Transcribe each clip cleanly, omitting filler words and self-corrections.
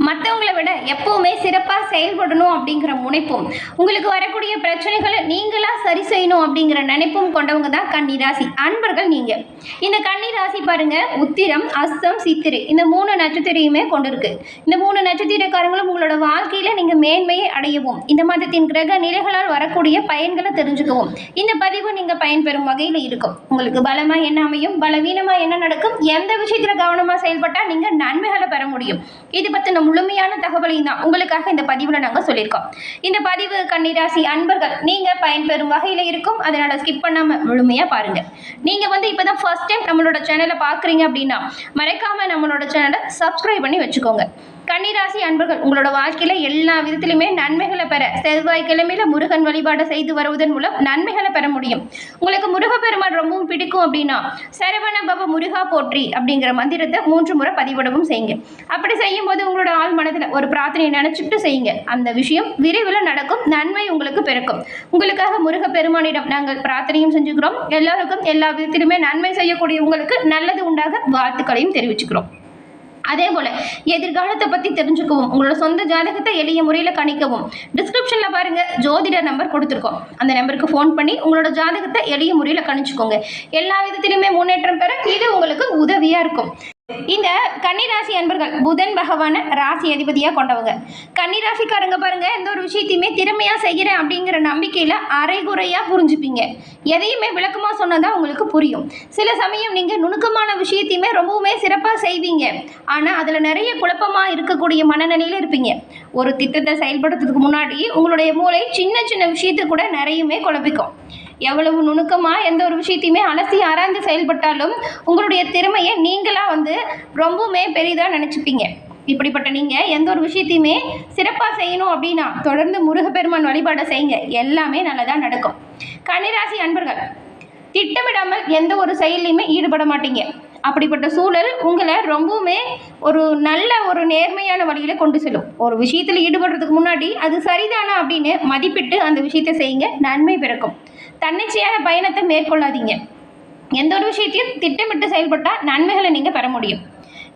மற்றவங்களை விட எப்போவுமே சிறப்பாக செயல்படணும் அப்படிங்கிற முனைப்பும், உங்களுக்கு வரக்கூடிய பிரச்சனைகளை நீங்களாக சரி செய்யணும் அப்படிங்கிற நினைப்பும் கொண்டவங்க தான் கன்னிராசி அன்பர்கள். நீங்கள் இந்த கன்னிராசி பாருங்க, உத்திரம், அஸ்தம், சித்திரை இந்த 3 நட்சத்திரையுமே கொண்டிருக்கு. இந்த 3 நட்சத்திரக்காரங்களும் உங்களோட வாழ்க்கையில் நீங்கள் மேன்மையை அடையவும், இந்த மாதத்தின் கிரக நிலைகளால் வரக்கூடிய பயன்களை தெரிஞ்சுக்கவும் இந்த பதிவு நீங்கள் பயன்பெறும் வகையில் இருக்கும். உங்களுக்கு பலமாக என்ன அமையும், பலவீனமாக என்ன நடக்கும், எந்த விஷயத்தில் கவனமாக செயல்பட்டால் நீங்கள் நன்மைகளை பெற முடியும், இது பற்றின முழுமையான தகவலையும் தான் உங்களுக்காக இந்த பதிவில் நாங்கள் சொல்லியிருக்கோம். இந்த பதிவு கன்னிராசி அன்பர்கள் நீங்கள் பயன்பெறும் வகையில் இருக்கும். அதனால் ஸ்கிப் பண்ணாமல் முழுமையாக பாருங்கள். நீங்கள் இப்போ தான் ஃபர்ஸ்ட் டைம் நம்மளோட சேனலை பார்க்குறீங்க அப்படின்னா மறக்காமல் நம்மளோட சேனலை சப்ஸ்கிரைப் பண்ணி வச்சுக்கோங்க. கன்னிராசி அன்பர்கள் உங்களோட வாழ்க்கையில் எல்லா விதத்திலுமே நன்மைகளை பெற செவ்வாய்க்கிழமையில முருகன் வழிபாடு செய்து வருவதன் மூலம் நன்மைகளை பெற முடியும். உங்களுக்கு முருகப்பெருமான் ரொம்பவும் பிடிக்கும் அப்படின்னா சரவண பவ முருகா போற்றி அப்படிங்கிற மந்திரத்தை 3 முறை பதிவிடவும் செய்யுங்க. அப்படி செய்யும் போது உங்களோட ஆள் மனதில் ஒரு பிரார்த்தனையை நினைச்சிட்டு செய்யுங்க. அந்த விஷயம் விரைவில் நடக்கும், நன்மை உங்களுக்கு பிறக்கும். உங்களுக்காக முருகப்பெருமானிடம் நாங்கள் பிரார்த்தனையும் செஞ்சுக்கிறோம். எல்லாருக்கும் எல்லா விதத்திலுமே நன்மை செய்யக்கூடிய உங்களுக்கு நல்லது உண்டாக வாழ்த்துக்களையும் தெரிவிச்சுக்கிறோம். அதே போல் எதிர்காலத்தை பற்றி தெரிஞ்சுக்கவும், உங்களோட சொந்த ஜாதகத்தை எளிய முறையில் கணிக்கவும் டிஸ்கிரிப்ஷனில் பாருங்கள் ஜோதிடர் நம்பர் கொடுத்துருக்கோம். அந்த நம்பருக்கு ஃபோன் பண்ணி உங்களோட ஜாதகத்தை எளிய முறையில் கணிச்சுக்கோங்க. எல்லா விதத்திலுமே முன்னேற்றம் பெற இது உங்களுக்கு உதவியாக இருக்கும். இந்த கன்னிராசி அன்பர்கள் புதன் பகவான ராசி அதிபதியாக கொண்டவங்க. கன்னிராசிக்காரங்க பாருங்க, எந்த ஒரு விஷயத்தையுமே திறமையாக செய்கிறேன் அப்படிங்கிற நம்பிக்கையில் அரைகுறையாக புரிஞ்சுப்பீங்க. எதையுமே விளக்கமாக சொன்னதான் உங்களுக்கு புரியும். சில சமயம் நீங்கள் நுணுக்கமான விஷயத்தையுமே ரொம்பவுமே சிறப்பாக செய்வீங்க. ஆனால் அதில் நிறைய குழப்பமாக இருக்கக்கூடிய மனநிலையில் இருப்பீங்க. ஒரு திட்டத்தை செயல்படுத்துறதுக்கு முன்னாடி உங்களுடைய மூளை சின்ன சின்ன விஷயத்தை கூட நிறையுமே குழப்பிக்கும். எவ்வளவு நுணுக்கமாக எந்த ஒரு விஷயத்தையுமே அலசி ஆராய்ந்து செயல்பட்டாலும் உங்களுடைய திறமையை நீங்களாக ரொம்பவுமே பெரிதாக நினச்சிப்பீங்க. இப்படிப்பட்ட நீங்கள் எந்த ஒரு விஷயத்தையுமே சிறப்பாக செய்யணும் அப்படின்னா தொடர்ந்து முருகப்பெருமான் வழிபாடை செய்யுங்க. எல்லாமே நல்லதாக நடக்கும். கன்னிராசி அன்பர்கள் திட்டமிடாமல் எந்த ஒரு செயலையுமே ஈடுபட மாட்டீங்க. அப்படிப்பட்ட சூழல் உங்களை ரொம்பவுமே ஒரு நல்ல ஒரு நேர்மையான வழியில் கொண்டு செல்லும். ஒரு விஷயத்தில் ஈடுபடுறதுக்கு முன்னாடி அது சரிதானா அப்படின்னு மதிப்பிட்டு அந்த விஷயத்தை செய்யுங்க, நன்மை பிறக்கும். தன்னிச்சையான பயணத்தை மேற்கொள்ளாதீங்க. எந்த ஒரு விஷயத்தையும் திட்டமிட்டு செயல்பட்டால் நன்மைகளை நீங்கள் பெற முடியும்.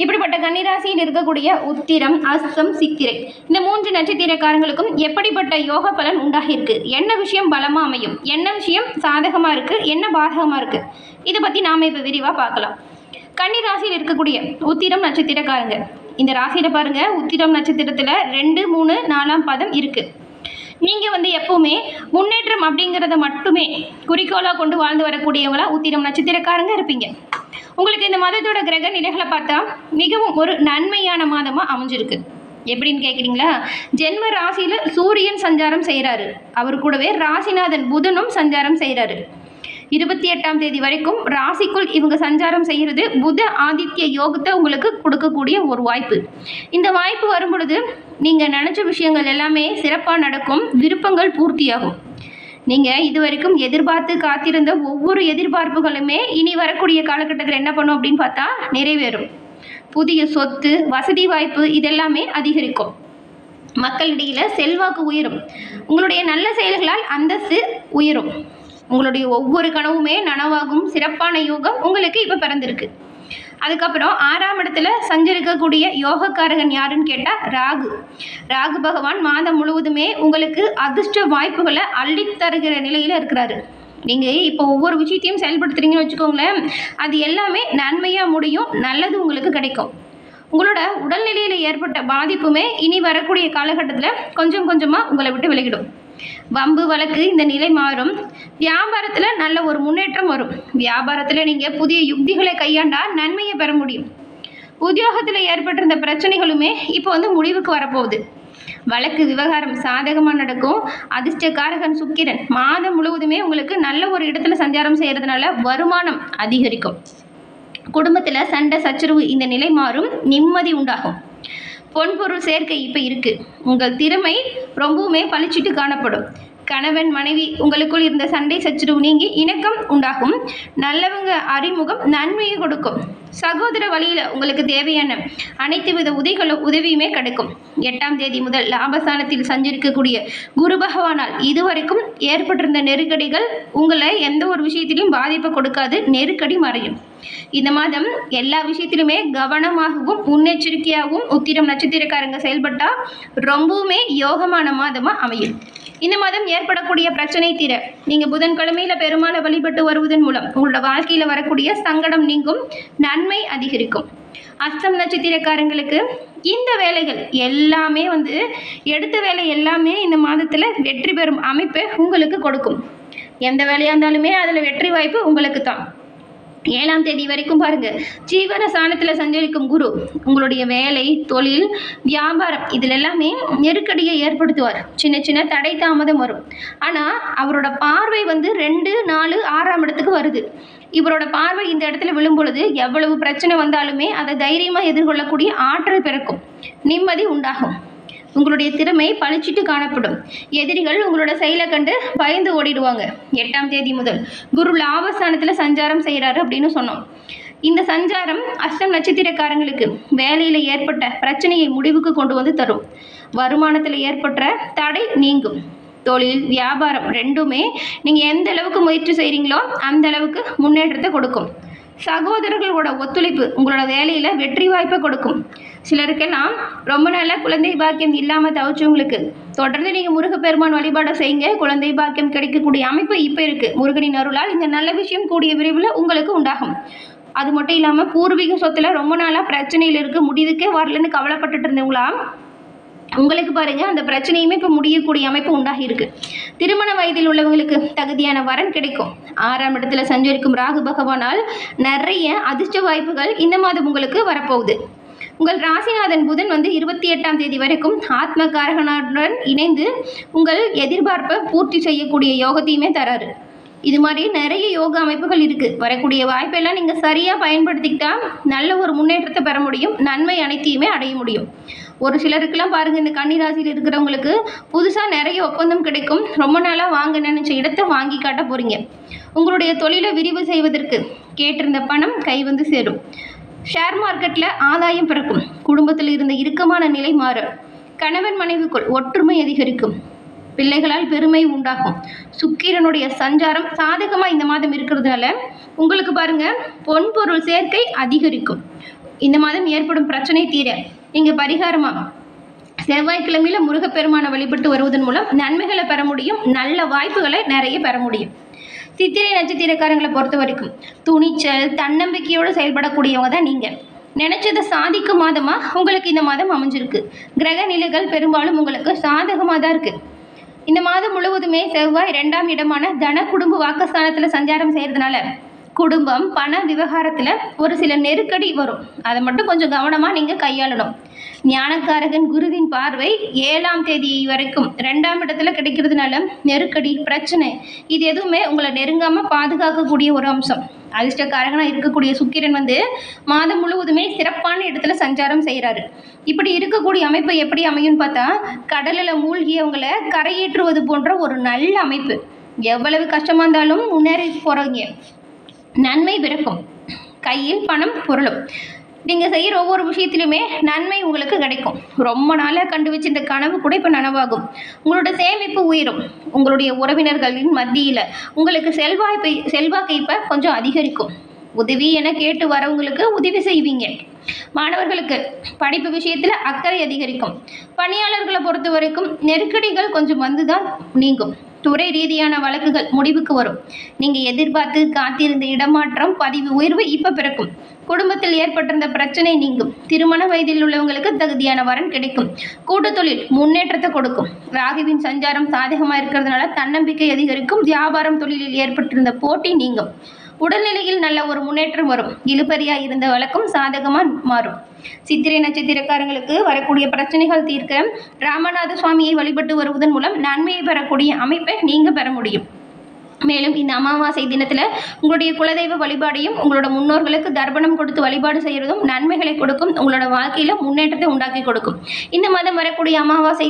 இப்படிப்பட்ட கன்னிராசியில் இருக்கக்கூடிய உத்திரம், அஸ்தம், சித்திரை இந்த 3 நட்சத்திரக்காரங்களுக்கும் எப்படிப்பட்ட யோக பலன் உண்டாகிருக்கு, என்ன விஷயம் பலமாக அமையும், என்ன விஷயம் சாதகமாக இருக்குது, என்ன பாதகமாக இருக்குது, இதை பற்றி நாம் இப்போ விரிவாக பார்க்கலாம். கன்னிராசியில் இருக்கக்கூடிய உத்திரம் நட்சத்திரக்காரங்க, இந்த ராசியில் பாருங்கள், உத்திரம் நட்சத்திரத்தில் 2, 3, 4ஆம் பாதம் இருக்குது. நீங்கள் எப்போவுமே முன்னேற்றம் அப்படிங்கிறத மட்டுமே குறிக்கோளாக கொண்டு வாழ்ந்து வரக்கூடியவங்களா உத்திரம் நட்சத்திரக்காரங்க இருப்பீங்க. உங்களுக்கு இந்த மாதத்தோட கிரக நிலைகளை பார்த்தா மிகவும் ஒரு நன்மையான மாதமாக அமைஞ்சிருக்கு. எப்படின்னு கேட்குறீங்களா? ஜென்ம ராசியில் சூரியன் சஞ்சாரம் செய்கிறாரு. அவர் கூடவே ராசிநாதன் புதனும் சஞ்சாரம் செய்கிறாரு. 28ஆம் தேதி வரைக்கும் ராசிக்குள் இவங்க சஞ்சாரம் செய்கிறது புத ஆதித்ய யோகத்தை உங்களுக்கு கொடுக்கக்கூடிய ஒரு வாய்ப்பு. இந்த வாய்ப்பு வரும் பொழுது நீங்கள் நினச்ச விஷயங்கள் எல்லாமே சிறப்பாக நடக்கும், விருப்பங்கள் பூர்த்தியாகும். நீங்கள் இது வரைக்கும் எதிர்பார்த்து காத்திருந்த ஒவ்வொரு எதிர்பார்ப்புகளுமே இனி வரக்கூடிய காலகட்டத்தில் என்ன பண்ணும் அப்படின்னு பார்த்தா நிறைவேறும். புதிய சொத்து, வசதி வாய்ப்பு இதெல்லாமே அதிகரிக்கும். மக்களிடையில் செல்வாக்கு உயரும். உங்களுடைய நல்ல செயல்களால் அந்தஸ்து உயரும். உங்களுடைய ஒவ்வொரு கனவுமே நனவாகும் சிறப்பான யோகம் உங்களுக்கு இப்போ பிறந்திருக்கு. அதுக்கப்புறம் 6ஆம் இடத்துல சஞ்சரிக்கக்கூடிய யோகக்காரகன் யாருன்னு கேட்டால் ராகு பகவான் மாதம் முழுவதுமே உங்களுக்கு அதிர்ஷ்ட வாய்ப்புகளை அள்ளித்தருகிற நிலையில் இருக்கிறாரு. நீங்கள் இப்போ ஒவ்வொரு விஷயத்தையும் செயல்படுத்துறீங்கன்னு வச்சுக்கோங்களேன், அது எல்லாமே நன்மையாக முடியும், நல்லது உங்களுக்கு கிடைக்கும். உங்களோட உடல்நிலையில் ஏற்பட்ட பாதிப்புமே இனி வரக்கூடிய காலகட்டத்தில் கொஞ்சம் கொஞ்சமாக உங்களை விட்டு விலகிடும். வம்பு வழக்கு இந்த நிலை மாறும். வியாபாரத்தில் நல்ல ஒரு முன்னேற்றம் வரும். வியாபாரத்தில் நீங்கள் புதிய யுக்திகளை கையாண்டால் நன்மையை பெற முடியும். உத்தியோகத்தில் ஏற்பட்டிருந்த பிரச்சனைகளுமே இப்போ முடிவுக்கு வரப்போகுது. வழக்கு விவகாரம் சாதகமாக நடக்கும். அதிர்ஷ்டக்காரகன் சுக்கிரன் மாதம் முழுவதுமே உங்களுக்கு நல்ல ஒரு இடத்துல சஞ்சாரம் செய்கிறதுனால வருமானம் அதிகரிக்கும். குடும்பத்தில் சண்டை சச்சரவு இந்த நிலை மாறும், நிம்மதி உண்டாகும். பொன்பொருள் சேர்க்கை இப்போ இருக்குது. உங்கள் திறமை ரொம்பவுமே பளிச்சிட்டு காணப்படும். கணவன் மனைவி உங்களுக்குள் இருந்த சண்டை சச்சரவு நீங்கி இணக்கம் உண்டாகும். நல்லவங்க அறிமுகம் நன்மையை கொடுக்கும். சகோதர வழியில் உங்களுக்கு தேவையான அனைத்து வித உதவியுமே கிடைக்கும். 8ஆம் தேதி முதல் லாபஸ்தானத்தில் சஞ்சரிக்கக்கூடிய குரு பகவானால் இதுவரைக்கும் ஏற்பட்டிருந்த நெருக்கடிகள் உங்களை எந்த ஒரு விஷயத்திலையும் பாதிப்பை கொடுக்காது, நெருக்கடி மறையும். இந்த மாதம் எல்லா விஷயத்திலுமே கவனமாகவும் முன்னெச்சரிக்கையாகவும் உத்திரம் நட்சத்திரக்காரங்க செயல்பட்டால் ரொம்பவுமே யோகமான மாதமாக அமையும். இந்த மாதம் ஏற்படக்கூடிய பிரச்சனை தீர நீங்கள் புதன்கிழமையில் பெருமாளை வழிபட்டு வருவதன் மூலம் உங்களோட வாழ்க்கையில் வரக்கூடிய சங்கடம் நீங்கும், நன்மை அதிகரிக்கும். அஸ்தம் நட்சத்திரக்காரங்களுக்கு இந்த வேலைகள் எல்லாமே எடுத்த வேலை எல்லாமே இந்த மாதத்தில் வெற்றி பெறும் அமைப்பை உங்களுக்கு கொடுக்கும். எந்த வேலையாக இருந்தாலுமே அதில் வெற்றி வாய்ப்பு உங்களுக்கு தான். 7ஆம் தேதி வரைக்கும் பாருங்க, ஜீவன ஸ்தானத்தில் சஞ்சரிக்கும் குரு உங்களுடைய வேலை, தொழில், வியாபாரம் இதில் எல்லாமே நெருக்கடியை ஏற்படுத்துவார். சின்ன சின்ன தடை தாமதம் வரும். ஆனால் அவரோட பார்வை 2, 4, 6ஆம் இடத்துக்கு வருது. இவரோட பார்வை இந்த இடத்துல விழும் பொழுது எவ்வளவு பிரச்சனை வந்தாலுமே அதை தைரியமாக எதிர்கொள்ளக்கூடிய ஆற்றல் பிறக்கும், நிம்மதி உண்டாகும். உங்களுடைய திறமை பளிச்சிட்டு காணப்படும். எதிரிகள் உங்களோட செயலை கண்டு பயந்து ஓடிடுவாங்க. 8ஆம் தேதி முதல் குரு லாபஸ்தானத்தில் சஞ்சாரம் செய்கிறாரு அப்படின்னு சொன்னோம். இந்த சஞ்சாரம் அஸ்தம் நட்சத்திரக்காரங்களுக்கு வேலையில் ஏற்பட்ட பிரச்சனையை முடிவுக்கு கொண்டு வந்து தரும். வருமானத்தில் ஏற்பட்ட தடை நீங்கும். தொழில், வியாபாரம் ரெண்டுமே நீங்கள் எந்த அளவுக்கு முயற்சி செய்கிறீங்களோ அந்த அளவுக்கு முன்னேற்றத்தை கொடுக்கும். சகோதரர்களோட ஒத்துழைப்பு உங்களோட வேலையில் வெற்றி வாய்ப்பை கொடுக்கும். சிலருக்கெல்லாம் ரொம்ப நாளாக குழந்தை பாக்கியம் இல்லாமல் தவிச்சவங்களுக்கு தொடர்ந்து நீங்கள் முருகப்பெருமான் வழிபாடு செய்யுங்க, குழந்தை பாக்கியம் கிடைக்கக்கூடிய அமைப்பு இப்போ இருக்குது. முருகனின் அருளால் இந்த நல்ல விஷயம் கூடிய விரைவில் உங்களுக்கு உண்டாகும். அது மட்டும் இல்லாமல் பூர்வீக சொத்தில் ரொம்ப நாளாக பிரச்சனையில் இருக்குது, முடிவுக்கே வரலன்னு கவலைப்பட்டுட்டு இருந்தவங்களா உங்களுக்கு பாருங்கள் அந்த பிரச்சனையுமே இப்போ முடியக்கூடிய அமைப்பு உண்டாகி இருக்கு. திருமண வயதில் உள்ளவங்களுக்கு தகுதியான வரன் கிடைக்கும். 6ஆம் இடத்துல சஞ்சரிக்கும் ராகு பகவானால் நிறைய அதிர்ஷ்ட வாய்ப்புகள் இந்த மாதம் உங்களுக்கு வரப்போகுது. உங்கள் ராசிநாதன் புதன் 28ஆம் தேதி வரைக்கும் ஆத்ம காரகனுடன் இணைந்து உங்கள் எதிர்பார்ப்பை பூர்த்தி செய்யக்கூடிய யோகத்தையுமே தராரு. இது மாதிரி நிறைய யோகா அமைப்புகள் இருக்குது. வரக்கூடிய வாய்ப்பெல்லாம் நீங்கள் சரியாக பயன்படுத்திக்கிட்டா நல்ல ஒரு முன்னேற்றத்தை பெற முடியும், நன்மை அனைத்தையுமே அடைய முடியும். ஒரு சிலருக்கெல்லாம் பாருங்கள், இந்த கன்னி ராசியில் இருக்கிறவங்களுக்கு புதுசாக நிறைய ஒப்பந்தம் கிடைக்கும். ரொம்ப நாளாக வாங்க நினச்ச இடத்தை வாங்கி காட்ட போகிறீங்க. உங்களுடைய தொழிலை விரிவு செய்வதற்கு கேட்டிருந்த பணம் கை சேரும். ஷேர் மார்க்கெட்டில் ஆதாயம் பிறக்கும். குடும்பத்தில் இருந்த இறுக்கமான நிலை மாறும். கணவன் மனைவிக்குள் ஒற்றுமை அதிகரிக்கும். பிள்ளைகளால் பெருமை உண்டாகும். சுக்கிரனுடைய சஞ்சாரம் சாதகமாக இந்த மாதம் இருக்கிறதுனால உங்களுக்கு பாருங்கள் பொன்பொருள் சேர்க்கை அதிகரிக்கும். இந்த மாதம் ஏற்படும் பிரச்சனை தீர நீங்கள் பரிகாரமாக செவ்வாய்க்கிழமையில் முருகப்பெருமானை வழிபட்டு வருவதன் மூலம் நன்மைகளை பெற முடியும், நல்ல வாய்ப்புகளை நிறைய பெற முடியும். சித்திரை நட்சத்திரக்காரங்களை பொறுத்த வரைக்கும் துணிச்சல், தன்னம்பிக்கையோடு செயல்படக்கூடியவங்க தான் நீங்கள். நினைச்சதை சாதிக்கும் மாதமாக உங்களுக்கு இந்த மாதம் அமைஞ்சிருக்கு. கிரக நிலைகள் பெரும்பாலும் உங்களுக்கு சாதகமாக தான் இருக்குது. இந்த மாதம் முழுவதுமே செவ்வாய் 2ஆம் இடமான தன குடும்ப வாக்குஸ்தானத்தில் சஞ்சாரம் செய்கிறதுனால குடும்பம், பண விவகாரத்தில் ஒரு சில நெருக்கடி வரும். அதை மட்டும் கொஞ்சம் கவனமாக நீங்கள் கையாளணும். ஞானக்காரகன் குருவின் பார்வை 7ஆம் தேதி வரைக்கும் 2ஆம் இடத்துல கிடைக்கிறதுனால நெருக்கடி, பிரச்சனை இது எதுவுமே உங்களை நெருங்காமல் பாதுகாக்கக்கூடிய ஒரு அம்சம். அதிர்ஷ்டக்காரகனாக இருக்கக்கூடிய சுக்கிரன் மாதம் முழுவதுமே சிறப்பான இடத்துல சஞ்சாரம் செய்கிறாரு. இப்படி இருக்கக்கூடிய அமைப்பு எப்படி அமையும்னு பார்த்தா, கடலில் மூழ்கியவங்களை கரையேற்றுவது போன்ற ஒரு நல்ல அமைப்பு. எவ்வளவு கஷ்டமாக இருந்தாலும் முன்னேறி போகிறீங்க, நன்மை பிறக்கும். கையில் பணம் பொருளும். நீங்கள் செய்கிற ஒவ்வொரு விஷயத்திலுமே நன்மை உங்களுக்கு கிடைக்கும். ரொம்ப நாளாக கண்டு வச்சு இந்த கனவு கூட இப்போ நனவாகும். உங்களோட சேமிப்பு உயரும். உங்களுடைய உறவினர்களின் மத்தியில் உங்களுக்கு செல்வாக்கு இப்போ கொஞ்சம் அதிகரிக்கும். உதவி என கேட்டு வரவங்களுக்கு உதவி செய்வீங்க. மாணவர்களுக்கு படிப்பு விஷயத்தில் அக்கறை அதிகரிக்கும். பணியாளர்களை பொறுத்த வரைக்கும் நெருக்கடிகள் கொஞ்சம் தான் நீங்கும். துறை ரீதியான வழக்குகள் முடிவுக்கு வரும். நீங்கள் எதிர்பார்த்து காத்திருந்த இடமாற்றம், பதிவு உயர்வு இப்போ பிறக்கும். குடும்பத்தில் ஏற்பட்டிருந்த பிரச்சனை நீங்கும். திருமண வயதில் உள்ளவங்களுக்கு தகுதியான வரன் கிடைக்கும். கூட்டுத்தொழில் முன்னேற்றத்தை கொடுக்கும். ராகுவின் சஞ்சாரம் சாதகமாக இருக்கிறதுனால தன்னம்பிக்கை அதிகரிக்கும். வியாபாரம், தொழிலில் ஏற்பட்டிருந்த போட்டி நீங்கும். உடல்நிலையில் நல்ல ஒரு முன்னேற்றம் வரும். இழுபறியாக இருந்த வழக்கம் சாதகமாக மாறும். சித்திரை நட்சத்திரக்காரங்களுக்கு வரக்கூடிய பிரச்சனைகள் தீர்க்க ராமநாத சுவாமியை வழிபட்டு வருவதன் மூலம் நன்மையை பெறக்கூடிய அமைப்பை நீங்கள் பெற முடியும். மேலும் இந்த அமாவாசை தினத்தில் உங்களுடைய குலதெய்வ வழிபாடையும் உங்களோட முன்னோர்களுக்கு தர்ப்பணம் கொடுத்து வழிபாடு செய்கிறதும் நன்மைகளை கொடுக்கும். உங்களோட வாழ்க்கையில் முன்னேற்றத்தை உண்டாக்கி கொடுக்கும். இந்த மாதம் வரக்கூடிய அமாவாசை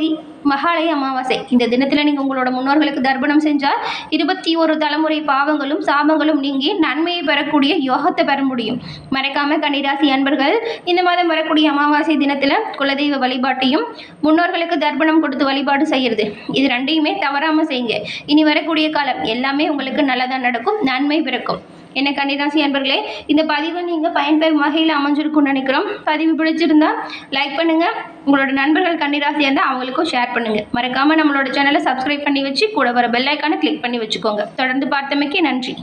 மகாலய அமாவாசை. இந்த தினத்தில் நீங்கள் உங்களோட முன்னோர்களுக்கு தர்ப்பணம் செஞ்சால் 21 தலைமுறை பாவங்களும் சாபங்களும் நீங்கி நன்மையை பெறக்கூடிய யோகத்தை பெற முடியும். மறக்காம கன்னிராசி அன்பர்கள் இந்த மாதம் வரக்கூடிய அமாவாசை தினத்தில் குலதெய்வ வழிபாட்டையும் முன்னோர்களுக்கு தர்ப்பணம் கொடுத்து வழிபாடு செய்கிறது, இது ரெண்டையுமே தவறாமல் செய்யுங்க. இனி வரக்கூடிய காலம் எல்லாமே உங்களுக்கு நல்லதாக நடக்கும், நன்மை பிறக்கும். என்ன கன்னிராசி அன்பர்களே, இந்த பதிவு நீங்கள் பயன்பெறும் வகையில் அமைஞ்சிருக்கும்னு நினைக்கிறோம். பதிவு பிடிச்சிருந்தா லைக் பண்ணுங்கள். உங்களோட நண்பர்கள் கன்னிராசியாக இருந்தால் அவங்களுக்கும் ஷேர் பண்ணுங்கள். மறக்காமல் நம்மளோட சேனலை சப்ஸ்கிரைப் பண்ணி வச்சு கூட வர பெல் ஐக்கானை கிளிக் பண்ணி வச்சுக்கோங்க. தொடர்ந்து பார்த்தமைக்கு நன்றி.